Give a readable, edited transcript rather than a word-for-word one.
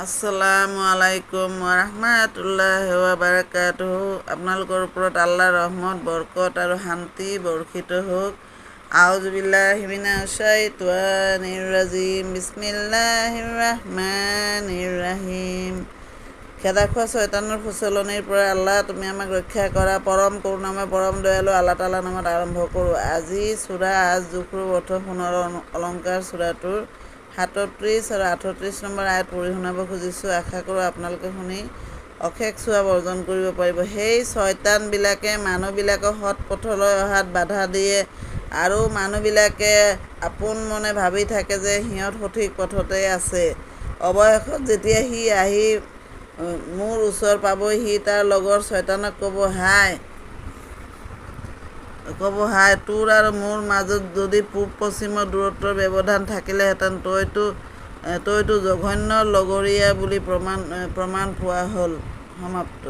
আসসালামু আলাইকুম ওয়াৰাহমাতুল্লাহি ওয়াবাৰাকাতুহু। আপোনালোকৰ ওপৰত আল্লাহৰ ৰহমত, বৰকত আৰু শান্তি বৰ্ষিত হওক। আউযু বিল্লাহি মিনাশ শাইতানিৰ ৰাজিম। বিসমিল্লাহিৰ ৰাহমানিৰ ৰাহিম। খেদাখোৱা শয়তানৰ ফুচলনিৰ পৰা আল্লাহ তুমি আমাক ৰক্ষা কৰা। পৰম কৰুণাময় পৰম দয়ালু আল্লাহ তাআলাৰ নামত আৰম্ভ কৰোঁ। আজি সূৰা আজ-জুখৰুফ অৰ্থ সোণৰ অলংকাৰ সূৰাটোৰ ৩৭ আৰু ৩৮ নম্বৰ আয়াত পঢ়ি শুনাব খুজিছোঁ। আশা কৰোঁ আপোনালোকে শুনি অশেষ সোৱাব অৰ্জন কৰিব পাৰিব। সেই শয়তানবিলাকে মানুহবিলাকক সৎ পথলৈ অহাত বাধা দিয়ে আৰু মানুহবিলাকে আপোন মনে ভাবি থাকে যে সিহঁত সঠিক পথতে আছে। অৱশেষত যেতিয়া সি আহি মোৰ ওচৰ পাবই, সি তাৰ লগৰ শয়তানক ক'ব, হাই তোৰ আৰু মোৰ মাজত যদি পূব পশ্চিমৰ দূৰত্বৰ ব্যৱধান থাকিলেহেঁতেন তইতো জঘন্য লগৰীয়া বুলি প্ৰমাণ পোৱা হ'ল। সমাপ্ত।